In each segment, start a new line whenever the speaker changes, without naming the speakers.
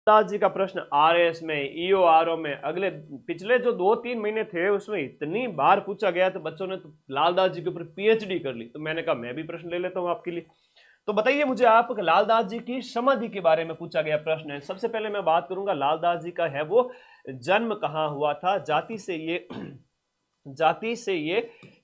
जी का प्रश्न आरएस में, ईओआरओ में अगले पिछले जो 2-3 महीने थे उसमें इतनी बार पूछा गया तो बच्चों ने तो लालदास जी के ऊपर पीएचडी कर ली। तो मैंने कहा मैं भी प्रश्न ले लेता हूं आपके लिए। तो बताइए मुझे आप, लालदास जी की समाधि के बारे में पूछा गया प्रश्न है। सबसे पहले मैं बात करूंगा लालदास जी का है वो जन्म कहां हुआ था, जाति से ये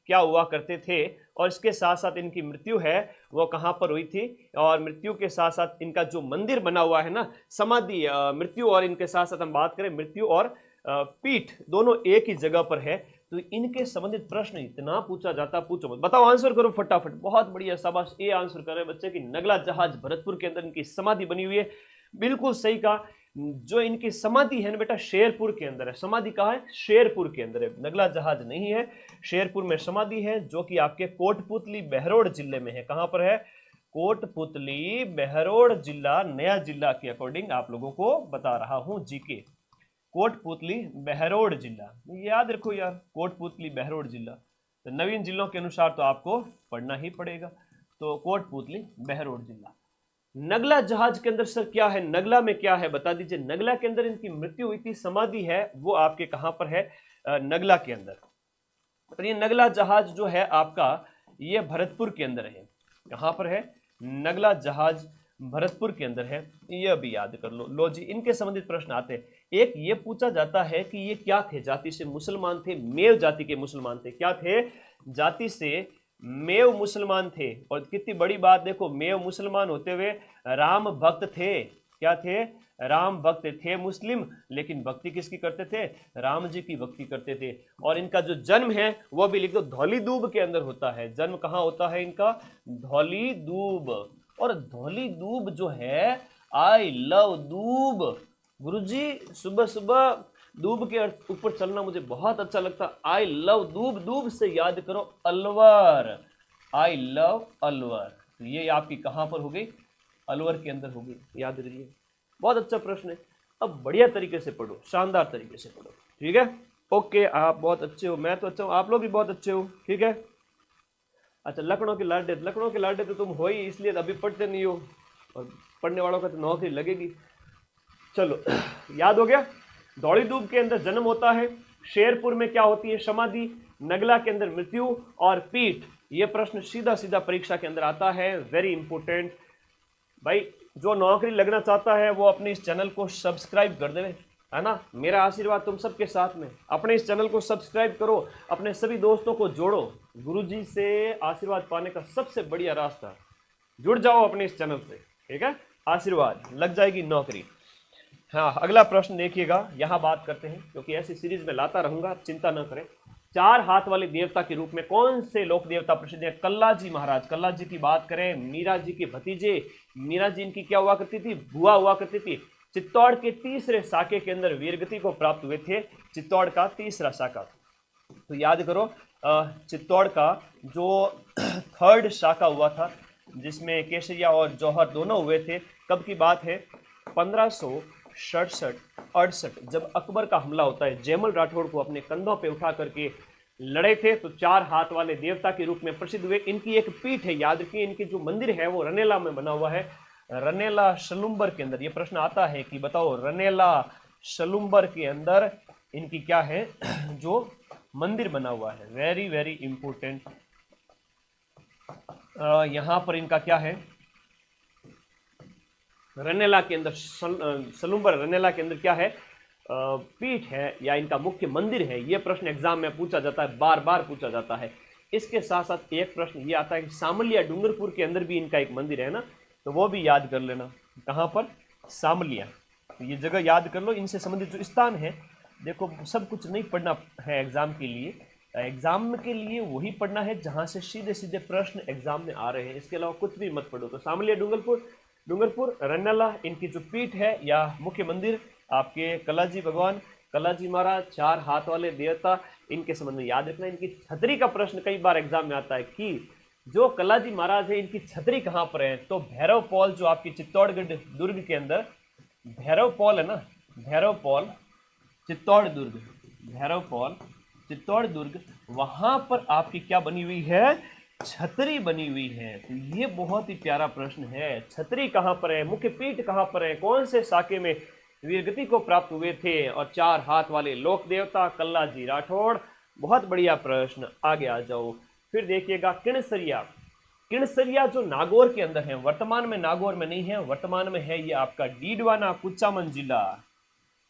क्या हुआ करते थे, और इसके साथ साथ इनकी मृत्यु है वो कहां पर हुई थी, और मृत्यु के साथ साथ इनका जो मंदिर बना हुआ है ना, समाधि, मृत्यु और इनके साथ साथ हम बात करें मृत्यु और पीठ दोनों एक ही जगह पर है। तो इनके संबंधित प्रश्न इतना पूछा जाता, पूछो मत। बताओ, आंसर करो फटाफट। बहुत बढ़िया, शाबाश, ये आंसर कर रहे बच्चे कि नगला जहाज भरतपुर के अंदर इनकी समाधि बनी हुई है। बिल्कुल सही कहा। जो इनकी समाधि है ना बेटा, शेरपुर के अंदर है। समाधि कहाँ है? शेरपुर के अंदर है, नगला जहाज नहीं है। शेरपुर में समाधि है, जो कि आपके कोटपुतली बहरोड जिले में है। कहां पर है? कोटपुतली बहरोड जिला, नया जिला के अकॉर्डिंग आप लोगों को बता रहा हूं जीके। कोटपुतली बहरोड जिला, याद रखो यार, कोटपुतली बहरोड जिला। तो नवीन जिलों के अनुसार तो आपको पढ़ना ही पड़ेगा। तो कोटपुतली बहरोड जिला। नगला जहाज के अंदर सर क्या है, नगला में क्या है बता दीजिए। नगला के अंदर इनकी मृत्यु हुई थी, समाधि है वो आपके कहां पर है? नगला के अंदर। तो ये नगला जहाज जो है आपका, ये भरतपुर के अंदर है। कहां पर है? नगला जहाज भरतपुर के अंदर है। ये भी याद कर लो। लो जी, इनके संबंधित प्रश्न आते हैं। एक ये पूछा जाता है कि ये क्या थे? जाति से मुसलमान थे, मेव जाति के मुसलमान थे। क्या थे? जाति से मेव मुसलमान थे। और कितनी बड़ी बात देखो, मेव मुसलमान होते हुए राम भक्त थे। क्या थे? राम भक्त थे मुस्लिम, लेकिन भक्ति किसकी करते थे? राम जी की भक्ति करते थे। और इनका जो जन्म है वो भी लिख दो, धौली दूब के अंदर होता है। जन्म कहां होता है इनका? धौली दूब। और धौली दूब जो है, आई लव दूब। गुरुजी, सुबह सुबह दूब के ऊपर चलना मुझे बहुत अच्छा लगता। आई लव दूब, दूब से याद करो अलवर। I love Alwar. तो ये आपकी कहां पर हो गई? अलवर के अंदर हो गई, याद रखिए। बहुत अच्छा प्रश्न है। अब बढ़िया तरीके से पढ़ो, शानदार तरीके से पढ़ो, ठीक है? ओके, आप बहुत अच्छे हो, मैं तो अच्छा हूं, आप लोग भी बहुत अच्छे हो, ठीक है? अच्छा, लखनऊ के लाडे, लखनऊ के लाडे तो तुम हो ही, इसलिए अभी पढ़ते नहीं हो, और पढ़ने वालों का तो नौकरी लगेगी। चलो, याद हो गया। दौड़ी दूब के अंदर जन्म होता है, शेरपुर में क्या होती है? समाधि, नगला के अंदर मृत्यु, और पीठ। ये प्रश्न सीधा सीधा परीक्षा के अंदर आता है, वेरी इंपॉर्टेंट। भाई, जो नौकरी लगना चाहता है वो अपने इस चैनल को सब्सक्राइब कर देवे, है ना? मेरा आशीर्वाद तुम सबके साथ में। अपने इस चैनल को सब्सक्राइब करो, अपने सभी दोस्तों को जोड़ो। गुरुजी से आशीर्वाद पाने का सबसे बढ़िया रास्ता, जुड़ जाओ अपने इस चैनल से, ठीक है? आशीर्वाद, लग जाएगी नौकरी। हाँ, अगला प्रश्न देखिएगा, यहाँ बात करते हैं, क्योंकि ऐसी सीरीज में लाता रहूंगा, चिंता न करें। 4 हाथ वाले देवता के रूप में कौन से लोक देवता प्रसिद्ध है? कल्ला जी महाराज। कल्ला जी की बात करें, मीरा जी के भतीजे। मीरा जी इनकी क्या हुआ करती थी? बुआ हुआ करती थी। चित्तौड़ के तीसरे शाखे के अंदर वीरगति को प्राप्त हुए थे, चित्तौड़ का तीसरा शाखा। तो याद करो, चित्तौड़ का जो थर्ड शाखा हुआ था, जिसमें केसरिया और जौहर दोनों हुए थे, कब की बात है? 1567-68, जब अकबर का हमला होता है, जयमल राठौड़ को अपने कंधों पे उठा करके लड़े थे। तो 4 हाथ वाले देवता के रूप में प्रसिद्ध हुए। इनकी एक पीठ है, याद रखिए। इनकी जो मंदिर है वो रनेला में बना हुआ है, रनेला शलुम्बर के अंदर। ये प्रश्न आता है कि बताओ, रनेला शलुम्बर के अंदर इनकी क्या है जो मंदिर बना हुआ है? Very very important. यहां पर इनका क्या है? रनेला के अंदर, सलुम्बर रनेला के अंदर क्या है? पीठ है, या इनका मुख्य मंदिर है? यह प्रश्न एग्जाम में पूछा जाता है, बार बार पूछा जाता है। इसके साथ साथ एक प्रश्न ये आता है कि सामलिया डूंगरपुर के अंदर भी इनका एक मंदिर है ना, तो वो भी याद कर लेना। कहां पर? सामलिया। तो ये जगह याद कर लो। इनसे संबंधित जो स्थान है, देखो सब कुछ नहीं पढ़ना है एग्जाम के लिए। एग्जाम के लिए वही पढ़ना है जहां से सीधे सीधे प्रश्न एग्जाम में आ रहे हैं, इसके अलावा कुछ भी मत पढ़ो। तो सामलिया डूंगरपुर रनेला, इनकी जो पीठ है या मुख्य मंदिर आपके कलाजी भगवान, कलाजी महाराज, 4 हाथ वाले देवता, इनके संबंध में याद रखना। इनकी छतरी का प्रश्न कई बार एग्जाम में आता है कि जो कलाजी महाराज है इनकी छतरी कहां पर है? तो भैरव पॉल, जो आपकी चित्तौड़गढ़ दुर्ग के अंदर भैरव पॉल है ना, भैरव पॉल चित्तौड़ दुर्ग, भैरव पॉल चित्तौड़ दुर्ग, वहां पर आपकी क्या बनी हुई है? छतरी बनी हुई है। तो ये बहुत ही प्यारा प्रश्न है, छतरी कहां पर है? मुख्य पीठ कहां पर है? कौन से शाखे में वीरगति को प्राप्त हुए थे, और 4 हाथ वाले लोक देवता कल्ला जी राठौड़। बहुत बढ़िया प्रश्न, आगे आ जाओ। फिर देखिएगा किणसरिया। किणसरिया जो नागौर के अंदर है, वर्तमान में नागौर में नहीं है, वर्तमान में है ये आपका डीडवाना कुचामन जिला,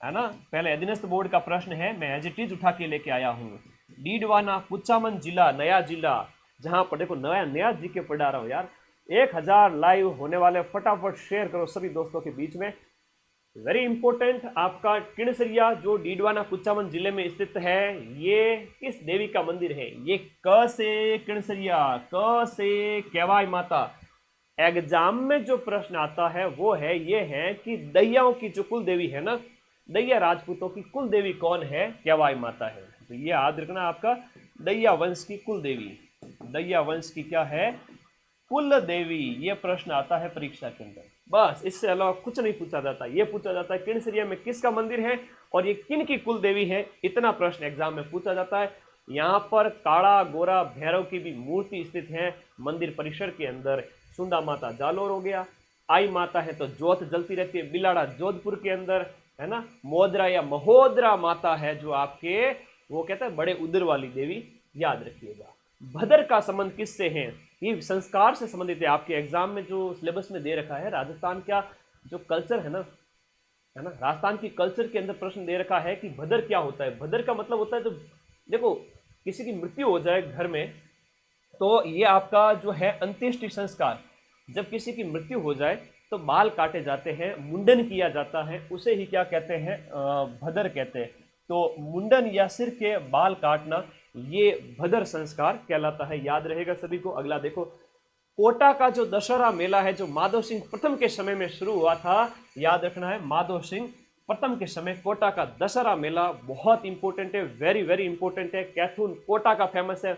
है ना। पहले अधीनस्थ बोर्ड का प्रश्न है, मैं एज इट इज उठा के लेके आया हूँ। डीडवाना कुचामन जिला, नया जिला, जहां पर देखो नया जीके पढ़ा रहा हूं यार। 1000 लाइव होने वाले, फटाफट शेयर करो सभी दोस्तों के बीच में। वेरी इंपॉर्टेंट, आपका किणसरिया जो डीडवाना कुचामन जिले में स्थित है, ये किस देवी का मंदिर है? ये क से किणसरिया, क से केवाई माता। एग्जाम में जो प्रश्न आता है वो है, ये है कि दैयाओं की जो कुल देवी है ना, दैया राजपूतों की कुल देवी कौन है? केवाई माता है। तो ये याद रखना, आपका दैया वंश की कुल देवी, दैया वंश की क्या है? कुल देवी। ये प्रश्न आता है परीक्षा के अंदर, बस इससे अलावा कुछ नहीं पूछा जाता। ये पूछा जाता है किणसरिया में किसका मंदिर है और ये किन की कुल देवी है, इतना प्रश्न एग्जाम में पूछा जाता है। यहाँ पर काड़ा गोरा भैरव की भी मूर्ति स्थित है मंदिर परिसर के अंदर। सुंदा माता जालोर हो गया, आई माता है तो जोत जलती रहती है, बिलाड़ा जोधपुर के अंदर, है ना। मोदरा या महोदरा माता है जो आपके, वो कहते हैं बड़े उदर वाली देवी, याद रखिएगा। भदर का संबंध किससे है? ये संस्कार से संबंधित है। आपके एग्जाम में जो सिलेबस में दे रखा है, राजस्थान का जो कल्चर है ना, राजस्थान की कल्चर के अंदर प्रश्न दे रखा है कि भदर क्या होता है। भदर का मतलब होता है, तो देखो किसी की मृत्यु हो जाए घर में, तो ये आपका जो है अंत्येष्टि संस्कार। जब किसी की मृत्यु हो जाए तो बाल काटे जाते हैं, मुंडन किया जाता है, उसे ही क्या कहते हैं? भदर कहते हैं। तो मुंडन या सिर के बाल काटना, ये भदर संस्कार कहलाता है, याद रहेगा सभी को। अगला देखो, कोटा का जो दशहरा मेला है, जो माधव सिंह प्रथम के समय में शुरू हुआ था, याद रखना है, माधव सिंह प्रथम के समय कोटा का दशहरा मेला बहुत इंपॉर्टेंट है, वेरी वेरी इंपॉर्टेंट है। कैथून कोटा का फेमस है।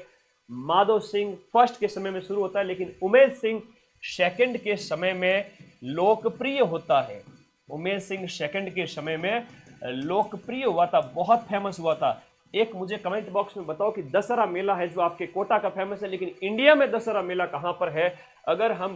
माधव सिंह फर्स्ट के समय में शुरू होता है, लेकिन उमेश सिंह सेकंड के समय में लोकप्रिय होता है। उमेश सिंह सेकंड के समय में लोकप्रिय हुआ था, बहुत फेमस हुआ था। एक मुझे कमेंट बॉक्स में बताओ कि दशहरा मेला है जो आपके कोटा का फेमस है, लेकिन इंडिया में दशहरा मेला कहां पर है? अगर हम